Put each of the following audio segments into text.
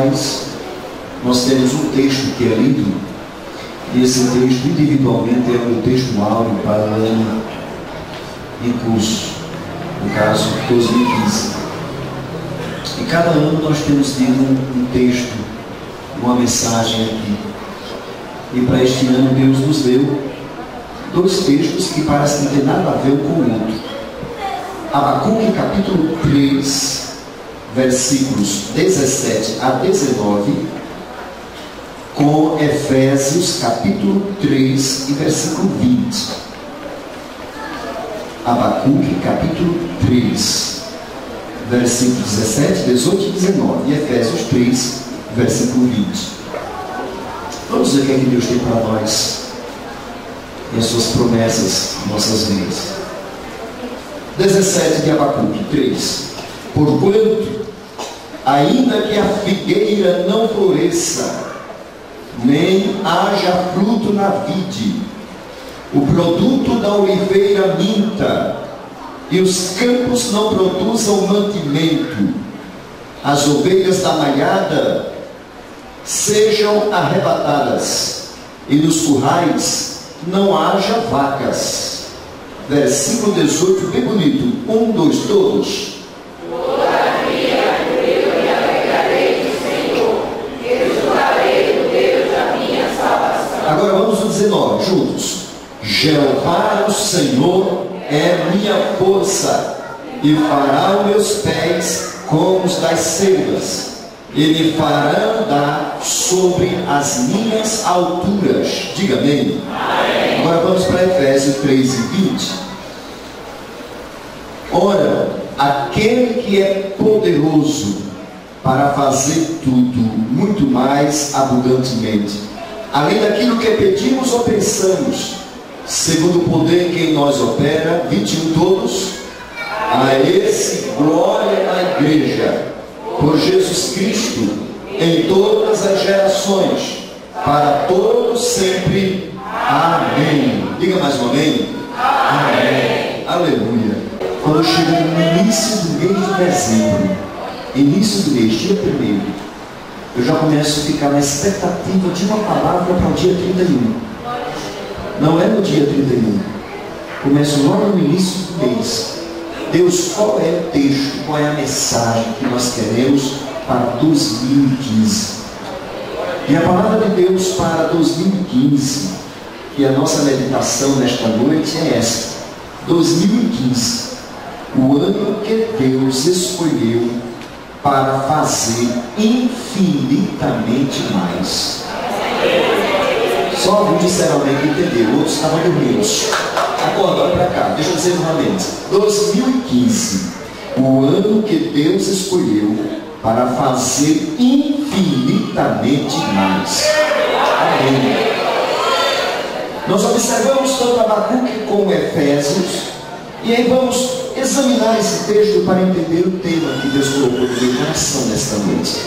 quais nós temos um texto que é lido, e esse texto individualmente é o texto áureo para o ano em curso, no caso 2015. E cada ano nós temos tido um texto, uma mensagem aqui. E para este ano Deus nos deu dois textos que parecem não ter nada a ver um com o outro. Abacuque capítulo 3, versículos 17 a 19, com Efésios capítulo 3 e versículo 20. Abacuque capítulo 3, versículos 17, 18 e 19, e Efésios 3, versículo 20. Vamos ver o que é que Deus tem para nós e as suas promessas em nossas vidas. 17 de Abacuque 3. Porquanto, ainda que a figueira não floresça, nem haja fruto na vide, o produto da oliveira minta, e os campos não produzam mantimento, as ovelhas da malhada sejam arrebatadas, e nos currais não haja vacas. Versículo 18, bem bonito. 1, 2, todos. Todavia eu me alegrarei do Senhor, e exultarei do Deus da minha salvação. Agora vamos no 19, juntos. Jeová o Senhor é minha força, e fará os meus pés como os das cegas, e me fará andar sobre as minhas alturas. Diga amém. Amém. Agora vamos para Efésios 3 e 20. Ora, aquele que é poderoso para fazer tudo muito mais abundantemente, além daquilo que pedimos ou pensamos, segundo o poder que em nós opera. 21 todos. A esse glória na igreja, por Jesus Cristo, em todas as gerações, para todos sempre. Amém. Diga mais um amém. Amém. Aleluia. Quando chega no início do mês de dezembro, início do mês, dia 1º, eu já começo a ficar na expectativa de uma palavra para o dia 31. Não é no dia 31. Começo logo no início do mês. Deus, qual é o texto, qual é a mensagem que nós queremos para 2015? E a palavra de Deus para 2015, que a nossa meditação nesta noite é esta. 2015, o ano que Deus escolheu para fazer infinitamente mais. Só alguns disseram amém que entendeu, outros estavam dormindo. Acorda, olha para cá, deixa eu dizer novamente. 2015, o ano que Deus escolheu para fazer infinitamente mais. Amém. Nós observamos tanto Abacuque como Efésios, e aí vamos examinar esse texto para entender o tema que Deus colocou no meu coração nesta noite.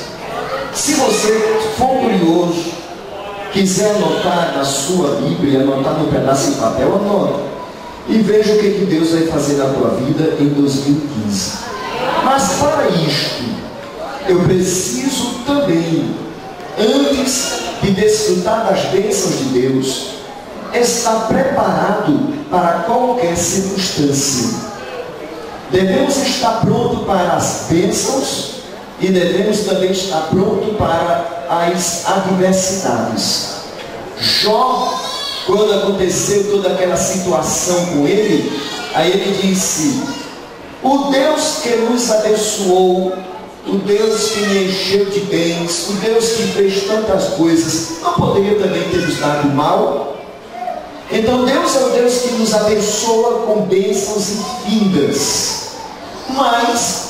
Se você for curioso, quiser anotar na sua Bíblia, anotar no pedaço de papel, anota e veja o que Deus vai fazer na tua vida em 2015. Mas para isto, eu preciso também, antes de desfrutar das bênçãos de Deus, estar preparado para qualquer circunstância. Devemos estar pronto para as bênçãos e devemos também estar pronto para as adversidades. Jó, quando aconteceu toda aquela situação com ele, aí ele disse: o Deus que nos abençoou, o Deus que me encheu de bens, o Deus que fez tantas coisas, não poderia também ter nos dado mal? Então Deus é o Deus que nos abençoa com bênçãos infindas, mas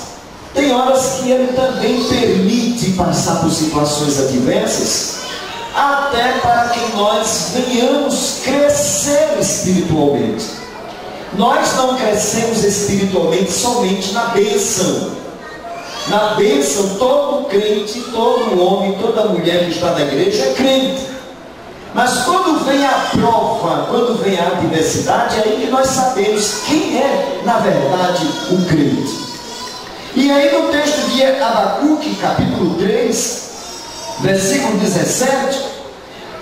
tem horas que Ele também permite passar por situações adversas, até para que nós venhamos crescer espiritualmente. Nós não crescemos espiritualmente somente na bênção. Na bênção, todo crente, todo homem, toda mulher que está na igreja é crente. Mas quando vem a prova, quando vem a adversidade, é aí que nós sabemos quem é, na verdade, o crente. E aí no texto de Abacuque, capítulo 3, versículo 17,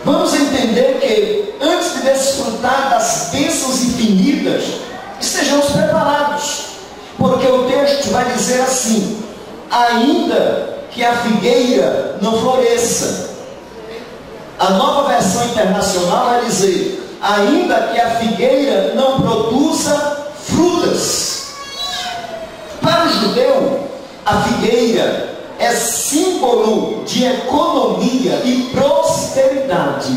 vamos entender que antes de desfrutar das bênçãos infinitas, estejamos preparados, porque o texto vai dizer assim: ainda que a figueira não floresça. A Nova Versão Internacional vai dizer: ainda que a figueira não produza frutas. Para o judeu, a figueira é símbolo de economia e prosperidade.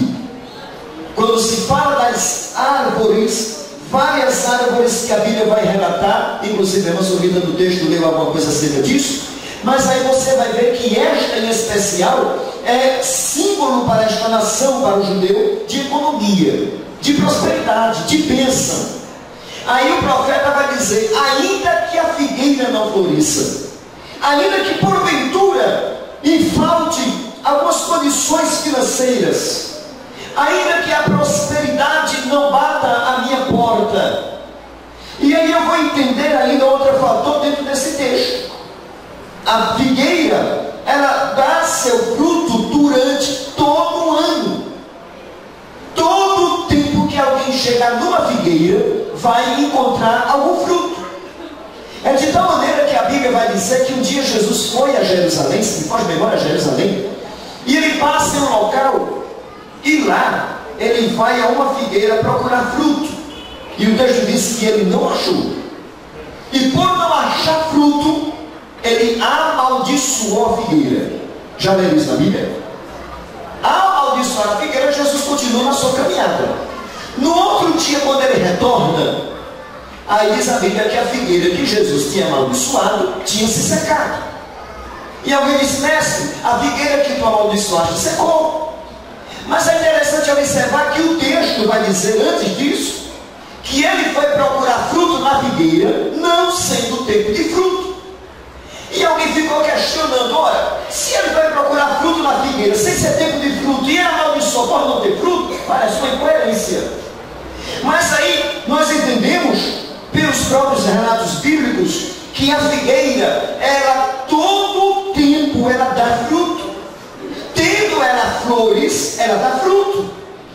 Quando se fala das árvores, várias árvores que a Bíblia vai relatar, inclusive a irmã Sorrida no texto leu alguma coisa acerca disso, mas aí você vai ver que esta em especial é símbolo para esta nação, para o judeu, de economia, de prosperidade, de bênção. Aí o profeta vai dizer: ainda que a figueira não floresça, ainda que porventura falte algumas condições financeiras, ainda que a prosperidade não bata a minha porta. E aí eu vou entender ainda outro fator dentro desse texto. A figueira, ela dá seu fruto durante todo o ano. Todo o tempo que alguém chegar numa figueira, vai encontrar algum fruto. É de tal maneira que a Bíblia vai dizer que um dia Jesus foi a Jerusalém, se me foge memória, a Jerusalém, e ele passa em um local, e lá ele vai a uma figueira procurar fruto, e o texto diz que ele não achou, e por não achar fruto, ele amaldiçoou a figueira. Já leu isso na Bíblia? Ao amaldiçoar a figueira, Jesus continua na sua caminhada. No outro dia, quando ele retorna, aí diz a Bíblia que a figueira que Jesus tinha amaldiçoado tinha se secado. E alguém disse: mestre, a figueira que tu amaldiçoaste secou. Mas é interessante observar que o texto vai dizer antes disso que ele foi procurar fruto na figueira, não sendo tempo de fruto. E alguém ficou questionando: ora, se ele vai procurar fruto na figueira sem ser tempo de fruto, e ele amaldiçoou por não ter fruto, parece uma incoerência. Mas aí nós entendemos, pelos próprios relatos bíblicos, que a figueira, ela todo o tempo ela dá fruto. Tendo ela flores, ela dá fruto.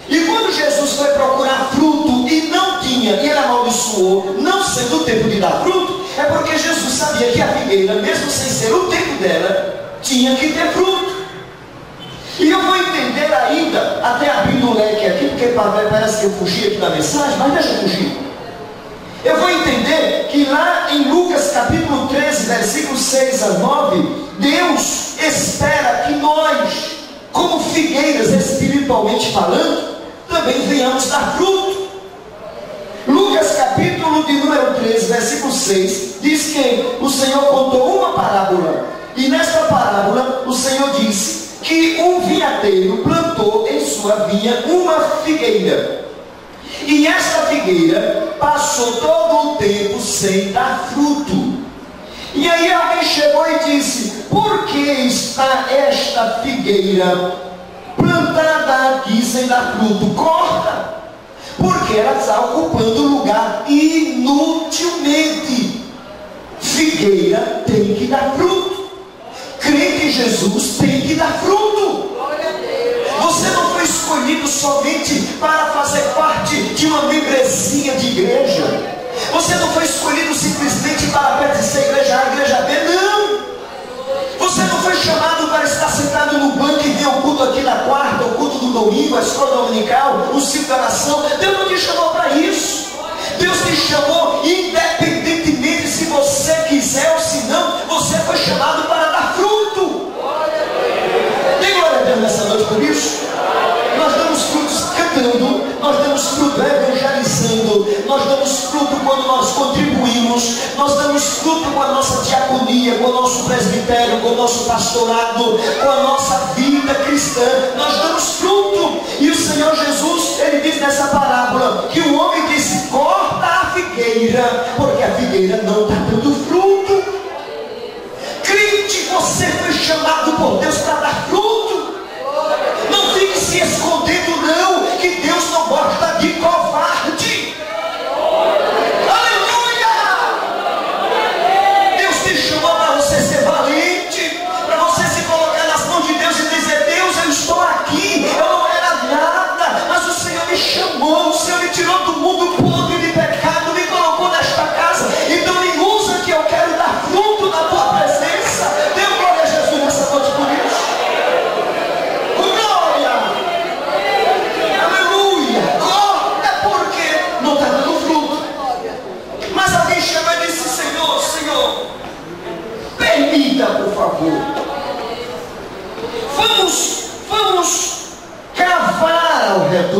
E quando Jesus foi procurar fruto e não tinha, e ele amaldiçoou, não sendo o tempo de dar fruto, é porque Jesus sabia que a figueira, mesmo sem ser o tempo dela, tinha que ter fruto. E eu vou entender ainda, até abrindo o leque aqui, porque parece que eu fugi aqui da mensagem, mas deixa eu fugir. Eu vou entender que lá em Lucas capítulo 13, versículos 6 a 9, Deus espera que nós, como figueiras espiritualmente falando, também venhamos dar fruto. Lucas capítulo de número 13, versículo 6, diz que o Senhor contou uma parábola, e nesta parábola o Senhor disse que um vinhateiro plantou em sua vinha uma figueira, e esta figueira passou todo o tempo sem dar fruto. E aí alguém chegou e disse: por que está esta figueira plantada aqui sem dar fruto? Corta, porque ela está ocupando lugar inutilmente. Figueira tem que dar fruto. Crente em Jesus tem que dar fruto. Você não foi escolhido somente para fazer parte de uma membresia de igreja. Você não foi escolhido simplesmente para pertencer à igreja A, à igreja B, não. Você não foi chamado para estar sentado no banco e ver o culto aqui na quarta, o culto do domingo, a escola dominical, o ciclo da nação. Deus não te chamou para isso. Deus te chamou independentemente se você quiser ou se não. Você foi chamado para dar fruto. Tem glória a Deus nessa noite por isso? Nós damos frutos cantando, nós damos fruto evangelizando, nós damos fruto quando nós contribuímos, nós damos fruto com a nossa diaconia, com o nosso presbitério, com o nosso pastorado, com a nossa vida cristã. Nós damos fruto. E o Senhor Jesus, ele diz nessa parábola que o homem disse: corta a figueira, porque a figueira não está dando fruto. Crente, você foi chamado por Deus para dar fruto. Não fique se escondendo, não, que Deus não gosta de covarde. Aleluia! Deus te chamou para você ser valente, para você se colocar nas mãos de Deus e dizer: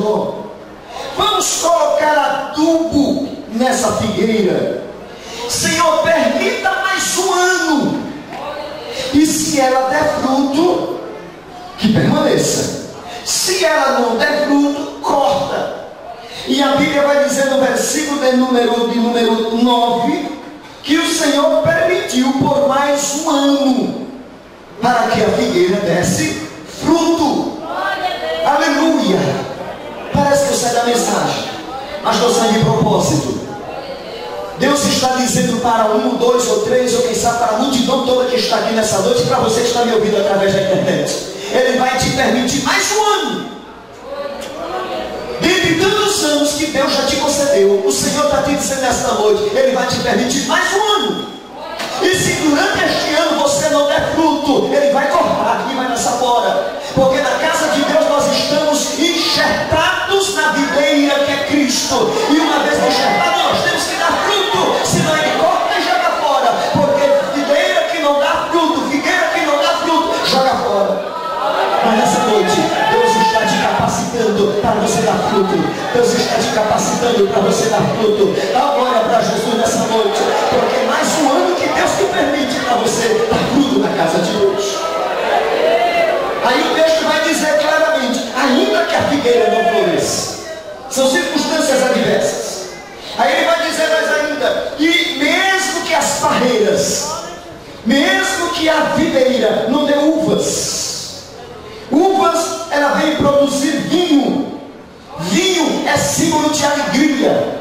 redor. Vamos colocar adubo nessa figueira. Senhor, permita mais um ano. E se ela der fruto, que permaneça. Se ela não der fruto, corta. E a Bíblia vai dizer no versículo de número 9, que o Senhor permitiu por mais um ano, para que a figueira desse fruto. Aleluia! Parece que eu saio da mensagem, mas estou saindo de propósito. Deus está dizendo para um, dois ou três, ou quem sabe para a multidão toda que está aqui nessa noite, para você que está me ouvindo através da internet, Ele vai te permitir mais um ano. Dentre tantos anos que Deus já te concedeu, o Senhor está te dizendo nesta noite, Ele vai te permitir mais um ano. E se durante este ano você não der fruto, Ele vai cortar e vai lançar fora. Porque na casa de Deus nós estamos enxertados na videira que é Cristo. E uma vez enxertados nós temos que dar fruto, senão Ele corta e joga fora. Porque videira que não dá fruto, figueira que não dá fruto, joga fora. Mas nessa noite, Deus está te capacitando para você dar fruto. Deus está te capacitando para você dar fruto. Dá glória para Jesus nessa noite, porque mais um ano que Deus te permite para você dar fruto na casa de Deus. Aí o texto vai dizer claramente, ainda que a figueira não floresça, são circunstâncias adversas. Aí ele vai dizer mais ainda, e mesmo que as parreiras, mesmo que a videira não dê uvas, ela vem produzir vinho. Vinho é símbolo de alegria.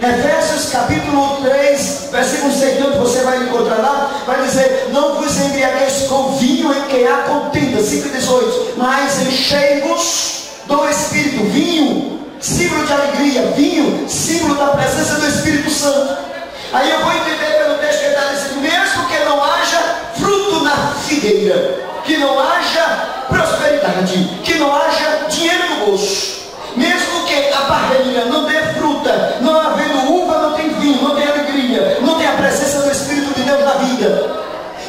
Efésios capítulo 3, versículo 6, você vai encontrar lá, vai dizer, não vos embriagueis com vinho em que há contenda, 5:18, mas enchei-vos do Espírito. Vinho, símbolo de alegria. Vinho, símbolo da presença do Espírito Santo. Aí eu vou entender pelo texto que ele está dizendo, mesmo que não haja fruto na figueira, que não haja prosperidade, que não haja dinheiro no bolso, mesmo que a parreira não dê fruta, não havendo uva, não tem vinho, não tem alegria, não tem a presença do Espírito de Deus na vida.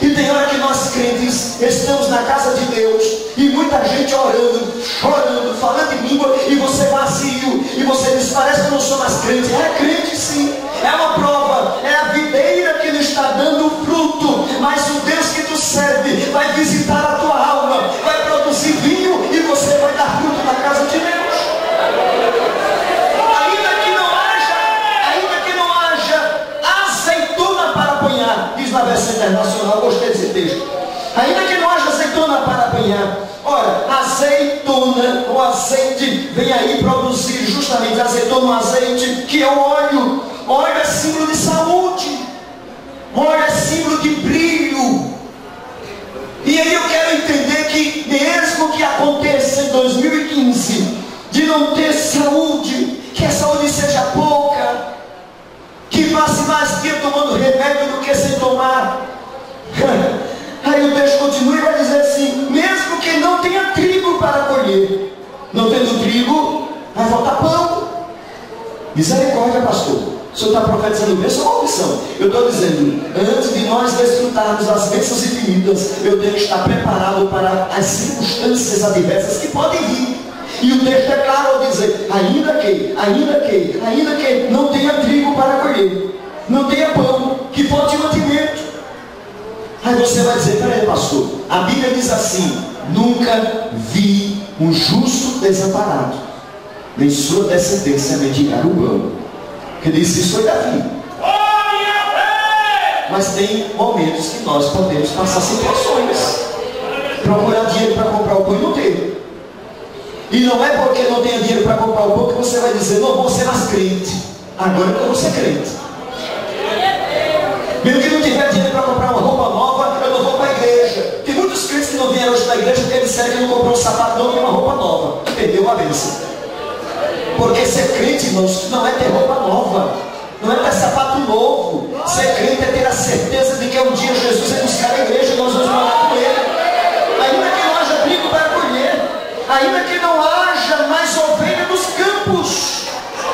E tem hora que nós crentes estamos na casa de Deus e muita gente orando, chorando, falando em língua, e você vazio, e você diz, parece que eu não sou mais crente. É crente sim, é uma prova, é a videira que não está dando fruto, mas o Deus que tu serve vai visitar a tua alma, vai produzir vinho e você vai dar fruto na casa de Deus. Diz na versão internacional, gostei desse texto. Ainda que não haja azeitona para apanhar. Ora, azeitona, o azeite vem aí produzir justamente azeitona, o azeite, que é o óleo. Óleo é símbolo de saúde, óleo é símbolo de brilho. E aí eu quero entender que mesmo que aconteça em 2015 de não ter saúde, que a saúde seja pouca, que passe mais tempo tomando remédio do que sem tomar. Aí o texto continua e vai dizer assim, mesmo que não tenha trigo para colher, não tendo trigo, vai faltar pão. Misericórdia, pastor. O senhor está profetizando bênção ou maldição? Eu estou dizendo, antes de nós desfrutarmos das bênçãos infinitas, eu tenho que estar preparado para as circunstâncias adversas que podem vir. E o texto é claro ao dizer, ainda que não tenha trigo para colher, não tenha pão, que falte mantimento. Aí você vai dizer, peraí pastor, a Bíblia diz assim, nunca vi um justo desamparado, nem sua descendência mendigar o pão. Quem disse isso foi Davi. Mas tem momentos que nós podemos passar situações, procurar dinheiro para comprar o pão e não ter. E não é porque não tenha dinheiro para comprar o pão que você vai dizer, não vou ser mais crente. Agora eu vou ser crente. Mesmo que não tiver dinheiro para comprar uma roupa nova, eu não vou para a igreja. Tem muitos crentes que não vieram hoje na igreja porque disseram que não comprou um sapato novo e uma roupa nova. E perdeu uma bênção. Porque ser crente, irmãos, não é ter roupa nova, não é ter sapato novo. Ser crente é ter a certeza de que um dia Jesus vai buscar a igreja e nós vamos morar com Ele. Ainda que não haja trigo para colher, ainda que não haja mais ovelha nos campos.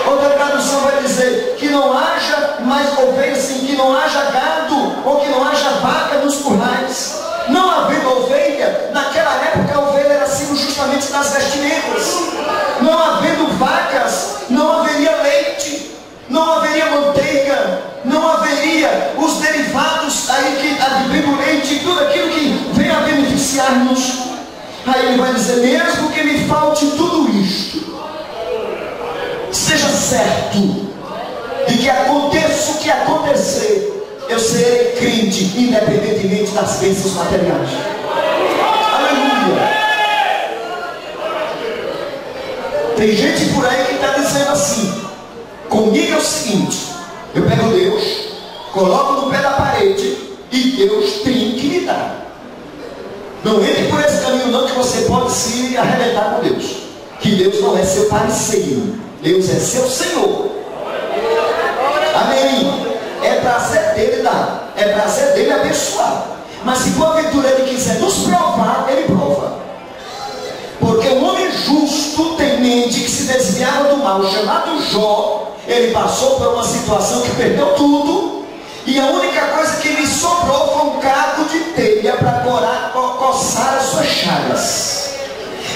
Outra tradução vai dizer que não haja mais ovelhas, assim, que não haja gado, ou que não haja vaca nos currais. Não havendo ovelha, naquela época a ovelha era símbolo justamente das vestimentas. Não havendo não haveria manteiga, não haveria os derivados aí que advém do leite, tudo aquilo que vem a beneficiar-nos. Aí ele vai dizer: mesmo que me falte tudo isto, seja certo de que aconteça o que acontecer, eu serei crente, independentemente das bênçãos materiais. Aleluia! Tem gente por aí que está dizendo assim: comigo é o seguinte, eu pego Deus, coloco no pé da parede e Deus tem que me dar. Não entre por esse caminho não, que você pode se arrebentar com Deus. Que Deus não é seu parceiro, Deus é seu Senhor. Amém. É prazer dele dar, é prazer dele abençoar. Mas se porventura ele quiser nos provar, ele prova. Porque o homem justo, temente, que se desviava do mal, chamado Jó, ele passou por uma situação que perdeu tudo, e a única coisa que lhe sobrou foi um caco de telha para coçar as suas chagas.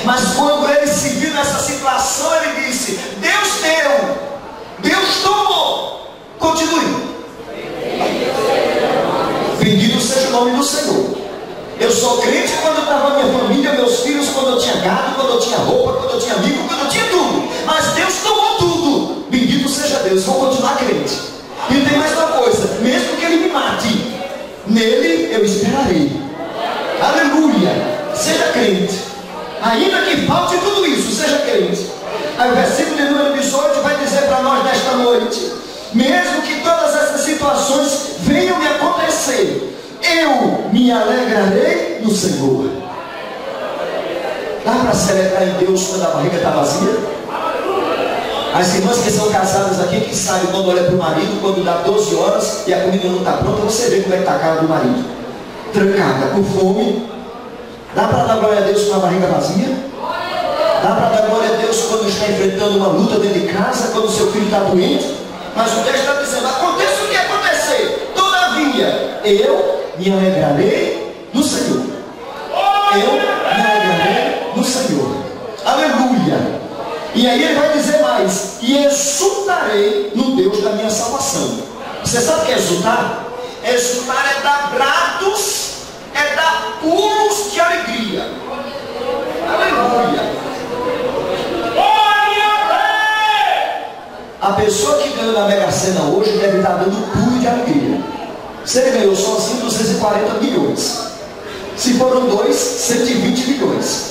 Mas quando ele se viu nessa situação, ele disse: Deus deu, Deus tomou. Continue. Bendito seja o nome do Senhor. Eu sou crente quando eu estava minha família, meus filhos, quando eu tinha gado, quando eu tinha roupa, quando eu tinha amigo, quando eu tinha tudo. Mas Deus tomou tudo. Bendito seja Deus, vou continuar crente. E tem mais uma coisa: mesmo que ele me mate, nele eu esperarei. Aleluia. Seja crente. Ainda que falte tudo isso, seja crente. Aí o versículo de número 18 vai dizer para nós nesta noite: mesmo que todas essas situações venham me acontecer, eu me alegrarei no Senhor. Dá para se alegrar em Deus quando a barriga está vazia? As irmãs que são casadas aqui, que sabem quando olha para o marido, quando dá 12 horas e a comida não está pronta, você vê como é que está a cara do marido, trancada, com fome. Dá para dar glória a Deus com a barriga vazia? Dá para dar glória a Deus quando está enfrentando uma luta dentro de casa, quando o seu filho está doente? Mas o texto está dizendo: aconteça o que acontecer, todavia eu me alegrarei no Senhor. Eu me alegrarei no Senhor. Aleluia. E aí ele vai dizer mais: e exultarei no Deus da minha salvação. Você sabe o que é exultar? Exultar é dar brados, é dar pulos de alegria. Aleluia. A pessoa que ganhou na Mega Sena hoje deve estar dando pulo de alegria. Se ele ganhou sozinho, 240 milhões. Se foram dois, 120 milhões.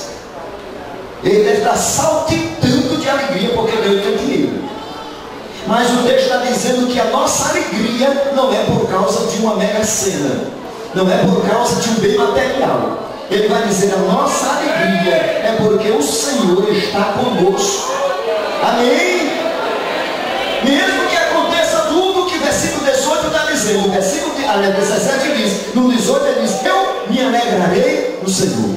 Ele deve estar saltitando de alegria porque ganhou tanto dinheiro. Mas o texto está dizendo que a nossa alegria não é por causa de uma Mega Sena, não é por causa de um bem material. Ele vai dizer: a nossa alegria é porque o Senhor está conosco. Amém? Mesmo que aconteça tudo que o versículo 18 está dizendo, o versículo 17 diz, no 18 ele diz: eu me alegrarei no Senhor.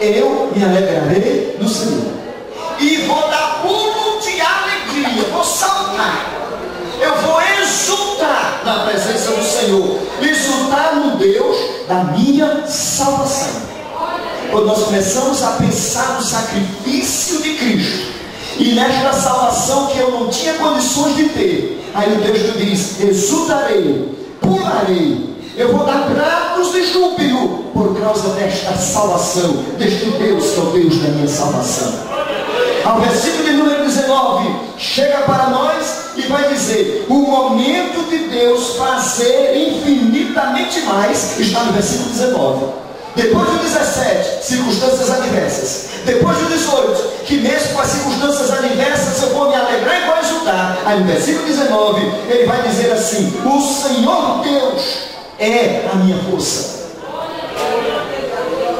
Eu me alegrarei no Senhor. E vou dar pulo de alegria, vou saltar, eu vou exultar na presença do Senhor, exultar no Deus da minha salvação. Quando nós começamos a pensar no sacrifício de Cristo e nesta salvação que eu não tinha condições de ter, aí o texto diz: exultarei, pularei, eu vou dar brados de júbilo por causa desta salvação, deste Deus que é o Deus da minha salvação. Ao versículo de número 19 chega para nós e vai dizer: o momento de Deus fazer infinitamente mais está no versículo 19. Depois do 17, circunstâncias adversas. Depois do 18, que mesmo com as circunstâncias adversas eu vou me alegrar e vou exultar. Aí no versículo 19, ele vai dizer assim: o Senhor Deus é a minha força.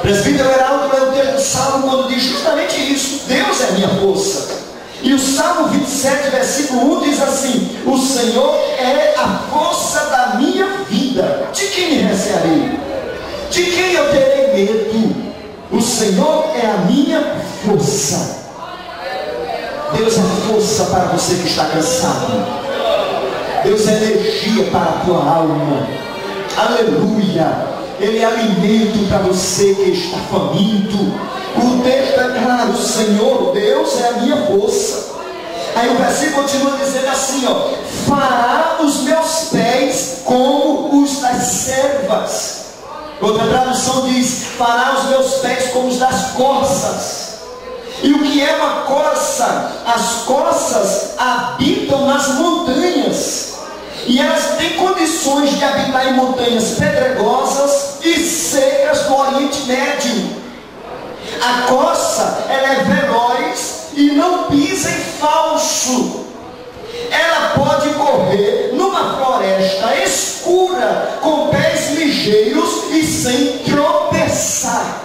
Presbítero Heraldo lê o texto do Salmo quando diz justamente isso: Deus é a minha força. E o Salmo 27, versículo 1 diz assim: o Senhor é a força da minha vida. De quem me recearei? De quem eu terei medo? O Senhor é a minha força. Deus é força para você que está cansado. Deus é energia para a tua alma. Aleluia. Ele é alimento para você que está faminto. O texto é claro: o Senhor Deus é a minha força. Aí o versículo continua dizendo assim, ó: fará os meus pés como os das servas. Outra tradução diz: fará os meus pés como os das corças. E o que é uma corça? As corças habitam nas montanhas, e elas têm condições de habitar em montanhas pedregosas e secas do Oriente Médio. A corça, ela é veloz e não pisa em falso. Ela pode correr numa floresta escura, com pés ligeiros e sem tropeçar.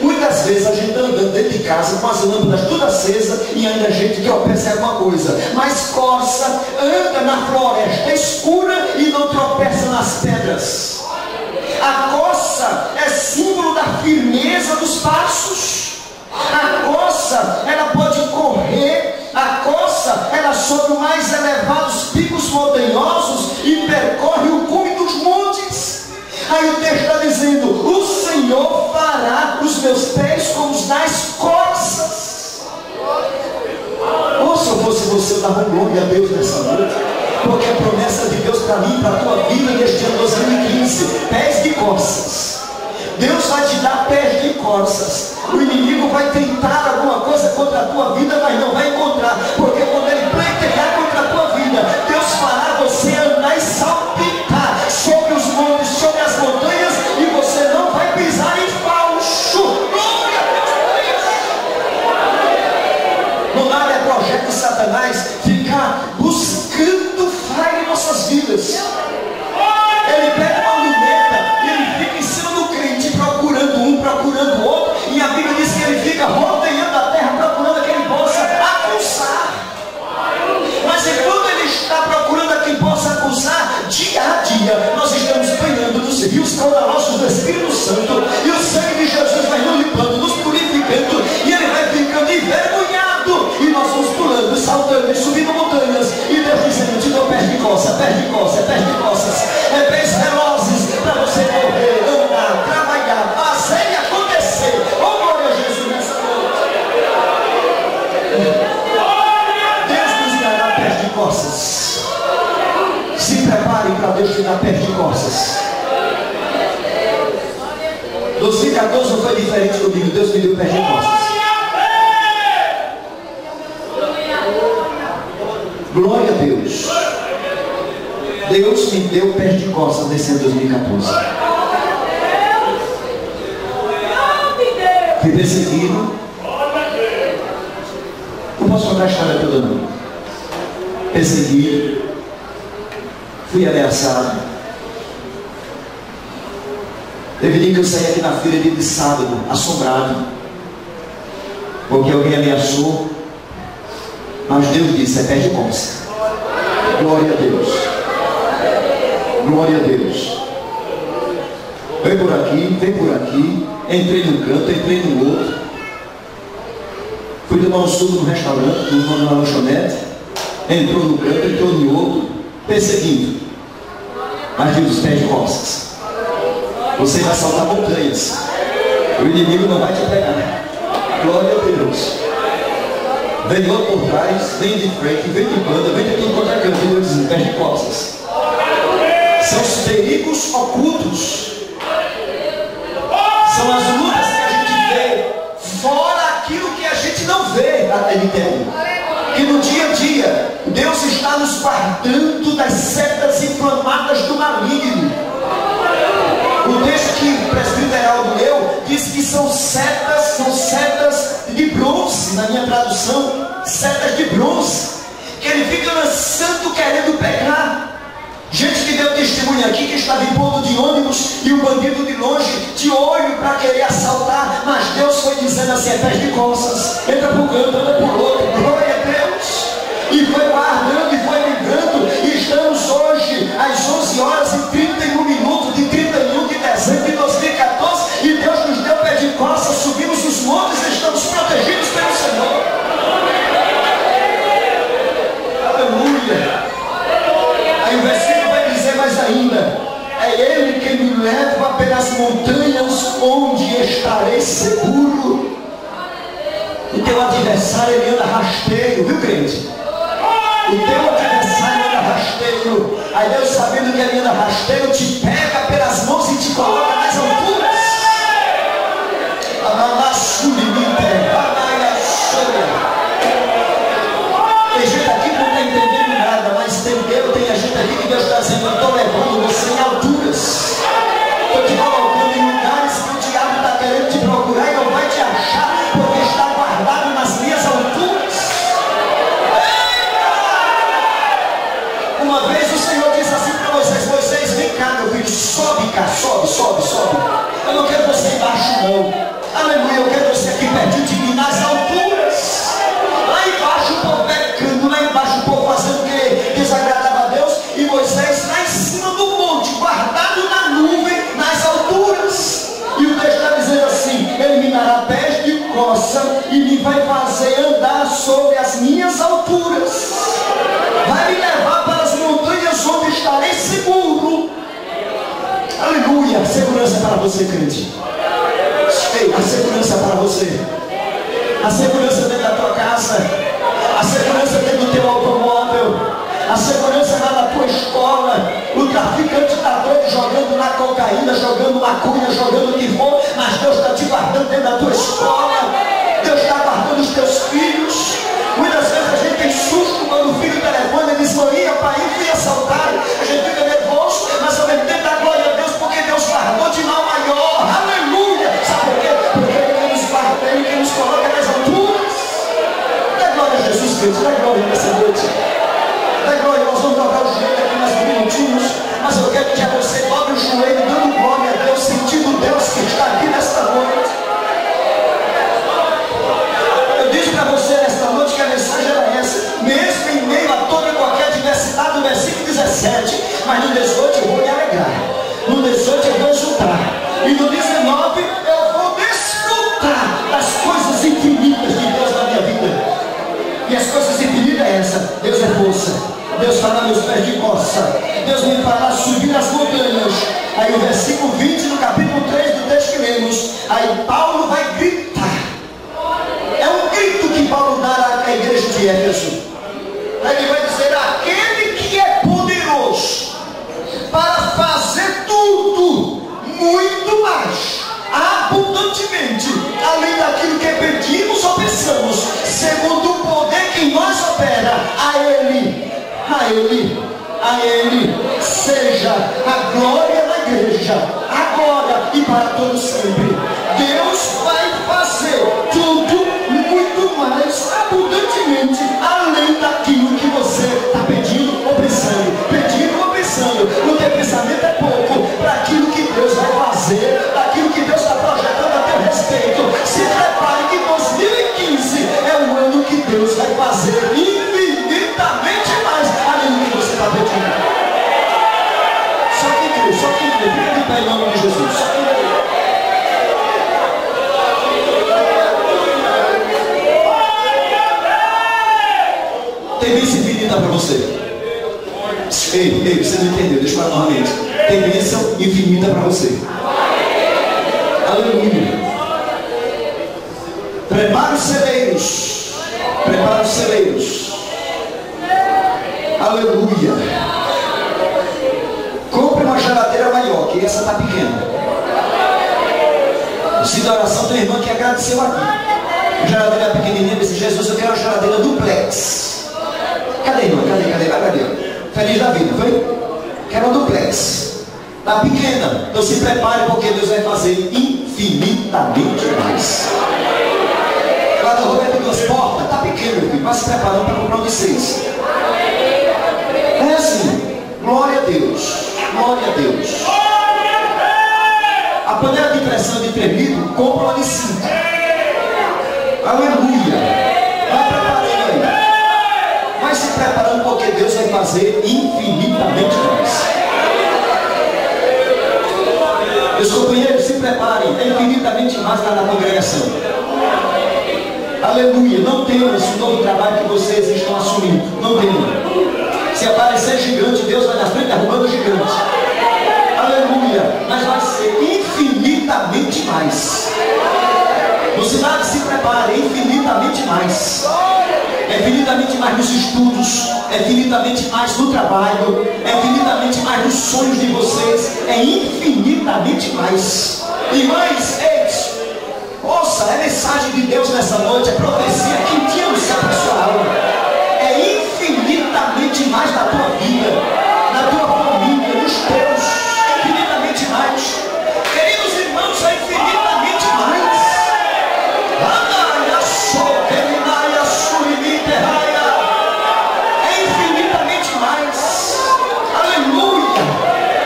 Muitas vezes a gente está andando dentro de casa com as lâmpadas tudo acesas e ainda a gente tropeça em alguma coisa. Mas corça anda na floresta escura e não tropeça nas pedras. A corça é símbolo da firmeza dos passos. A corça, ela pode correr. A corça, ela sobe os mais elevados picos montanhosos e percorre o cume dos montes. Aí o texto está dizendo: o Senhor fará os meus pés como os das corças. Ou se eu fosse você, eu dava glória a Deus nessa noite, porque a promessa de Deus para mim, para a tua vida neste ano 2015, pés de corças. Deus vai te dar pés de corças. O inimigo vai tentar alguma coisa contra a tua vida, mas não vai encontrar, porque quando ele pleitear contra a tua vida, Deus fará você andar e salpicar sobre os montes, sobre as montanhas, e você não vai pisar em falso. Glória a Deus! Não nada é projeto de Satanás ficar buscando falha em nossas vidas. Ele pega uma luneta e ele fica em cima do crente, procurando um, procurando o outro, e a Bíblia diz que ele fica rodeando a terra, procurando a quem possa acusar. Mas enquanto ele está procurando a quem possa acusar, dia a dia nós estamos banhando nos rios caudalosos do Espírito Santo, e o sangue de Jesus vai nos limpando, nos purificando, e ele vai ficando envergonhado, e nós vamos pulando, saltando e subindo montanhas, e Deus dizendo: te dou pés de coça, pés de coça, pés de coças, pés velozes para você correr, andar, trabalhar, fazer e acontecer. Oh, glória a Jesus nessa noite. Deus nos dará pés de coças. Se prepare para Deus te dar pés de coças. 2014 não foi diferente comigo. Deus me deu pés de coças. Glória a Deus. Deus me deu pés de costas nesse ano 2014. Fui perseguido. Não posso contar a história toda não. Perseguido. Fui ameaçado. Teve dia que eu saí aqui na feira de sábado, assombrado, porque alguém ameaçou. Mas Deus disse: é pé de costa. Glória a Deus. Glória a Deus. Vem por aqui, vem por aqui. Entrei num canto, entrei no outro. Fui tomar um suco no restaurante, numa lanchonete. Entrou no canto, entrou no outro, perseguindo. Mas Deus, pés de costas. Você vai saltar montanhas. O inimigo não vai te pegar. Glória a Deus. Vem outro por trás, vem de frente, vem de banda, vem de tudo quanto é canto, Deus diz: pés de costas. São os perigos ocultos. São as lutas que a gente vê, fora aquilo que a gente não vê até de tempo. Que no dia a dia, Deus está nos guardando das setas inflamadas do maligno. O texto que o presbítero Heraldo leu diz que são setas de bronze, na minha tradução, setas de bronze, que ele fica lançando, querendo pegar. Gente que deu testemunho aqui, que estava em ponto de ônibus e o bandido de longe, de olho para querer assaltar, mas Deus foi dizendo assim: é pés de costas, entra por um canto, anda por outro, glória a Deus, e foi guardando e foi livrando. E estamos hoje às 11h31 de 31 de dezembro de 2014, e Deus nos deu pé de costas, subimos os montes e estamos protegidos pelo Senhor. Aleluia. Aí o versículo vai dizer mais ainda: é Ele que me leva pelas montanhas onde estarei seguro. O teu adversário, ele anda rasteiro, viu, crente? O teu adversário anda rasteiro. Aí Deus, sabendo que ele anda rasteiro, te pega pelas mãos e te coloca nas alturas. Tem gente aqui que não está entendendo nada, mas tem gente aqui que Deus está dizendo: eu estou levando você em alturas. Estou te colocando em lugares que o diabo está querendo te procurar e não vai te achar, porque está guardado nas minhas alturas. Uma vez o Senhor disse assim para Moisés: Moisés, vem cá, meu filho, sobe cá, sobe. Eu não quero você embaixo, não. Aleluia, eu quero você aqui pertinho de mim, nas alturas. Lá embaixo o povo pecando, lá embaixo o povo fazendo o que desagradava a Deus, e Moisés lá em cima do monte, guardado na nuvem, nas alturas. E o texto está dizendo assim: ele me dará pés de coça e me vai fazer andar sobre as minhas alturas. Vai me levar para as montanhas onde estarei seguro. Aleluia, segurança para você, crente. Ei, a segurança para você. A segurança dentro da tua casa. A segurança dentro do teu automóvel. A segurança lá na tua escola. O traficante está doido jogando na cocaína, jogando maconha, jogando o que for, mas Deus está te guardando dentro da tua escola. Deus está guardando os teus filhos. Muitas vezes a gente tem susto quando o filho telefona e diz: mãe, pai, fui assaltado. A gente fica nervoso, mas ao mesmo tempo dá glória a Deus, porque Deus guardou de mal maior. Aleluia! Sabe por quê? Porque Ele nos guarda, Ele nos coloca nas alturas. Dá glória a Jesus Cristo, dá glória nessa noite. Dá glória, nós vamos dobrar o joelho aqui mais uns minutinhos, mas eu quero que já você dobre o joelho, dando glória a Deus, sentindo Deus que está aqui nesta noite. Eu disse para você nesta noite que a mensagem era essa: mesmo em meio a toda e qualquer diversidade, no versículo 17, mas no 18 eu vou me alegrar, no 18 eu vou exultar, e no 19 eu vou desfrutar das coisas infinitas de Deus na minha vida. E as coisas infinitas é essa: Deus é força, Deus fará meus pés de coça, Deus me fará subir as montanhas. Aí o versículo 20 no capítulo 3 do texto que lemos, aí Paulo vai gritar. É um grito que Paulo dá à igreja de Éfeso. Ele vai dizer: aquele que é poderoso para fazer tudo, muito mais, abundantemente, além daquilo que pedimos ou pensamos, segundo o poder que em nós opera, a Ele seja a glória na igreja, agora e para todo sempre. Deus vai fazer tudo muito mais abundantemente, além daquilo que você está pedindo ou pensando. O teu pensamento é pouco para aquilo que Deus vai fazer, daquilo que Deus está projetando a teu respeito. Se prepare que 2015 é o ano que Deus vai fazer infinitamente mais além do que você está pedindo. Só quem crê, fica de pé em nome de Jesus. Só quem crê. Tem bênção infinita para você. Ei, você não entendeu, deixa eu falar novamente. Tem bênção infinita para você. Aleluia. Prepara os celeiros. Aleluia. Compre uma geladeira maior, que essa está pequena. Se da oração, tem irmã que agradeceu aqui. A geladeira pequenininha, disse: Jesus, eu quero uma geladeira duplex. Cadê, irmã? Cadê? Feliz da vida, foi? Quero uma duplex. Está pequena. Então se prepare, porque Deus vai fazer infinitamente mais. Guarda-roupa de 2 portas. Está pequeno, meu filho. Vai se preparando para comprar um de 6. É assim. Glória a Deus. A panela de pressão de 3 litros, compra uma de 5. Aleluia. Vai preparando aí. Vai se preparando, porque Deus vai fazer infinitamente mais. Meus companheiros, se preparem. É infinitamente mais lá na congregação. Aleluia. Não temos o novo trabalho que vocês estão assumindo. Não temos. Se aparecer gigante, Deus vai na frente derrubando o gigante. Aleluia. Mas vai ser infinitamente mais. Você vai se preparar infinitamente mais. É infinitamente mais nos estudos, é infinitamente mais no trabalho, é infinitamente mais nos sonhos de vocês, é infinitamente mais. Irmãs, eis, ouça, é mensagem de Deus nessa noite, é profecia quentinha no céu para sua alma. É infinitamente mais na tua vida, na tua família, nos teus, é infinitamente mais. Queridos irmãos, é infinitamente mais. É infinitamente mais. Aleluia.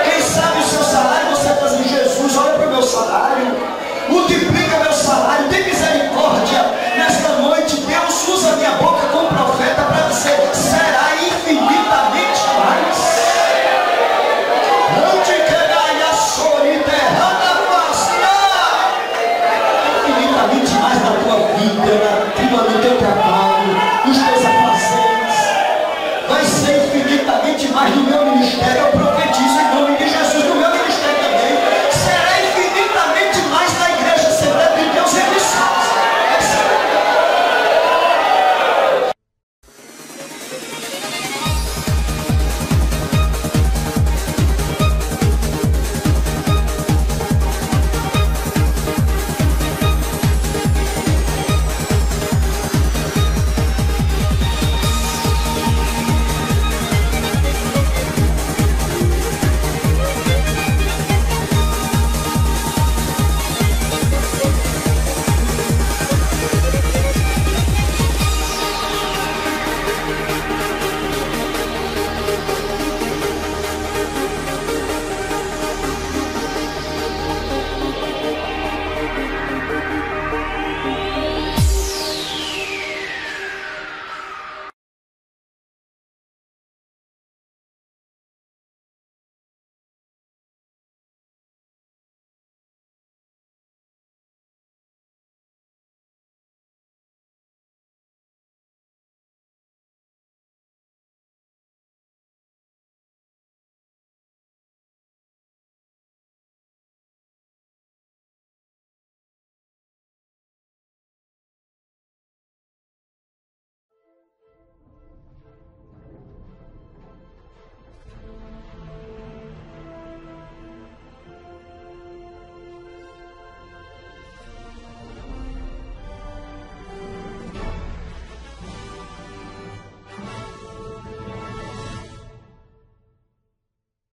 Quem sabe o seu salário, você está dizendo: Jesus, olha para o meu salário, multiplica meu salário, tem misericórdia. Nesta noite Deus usa minha boca como profeta para dizer: será infinitamente mais. Infinitamente mais na tua vida, no teu trabalho, nos teus afazeres. Vai ser infinitamente mais no meu ministério.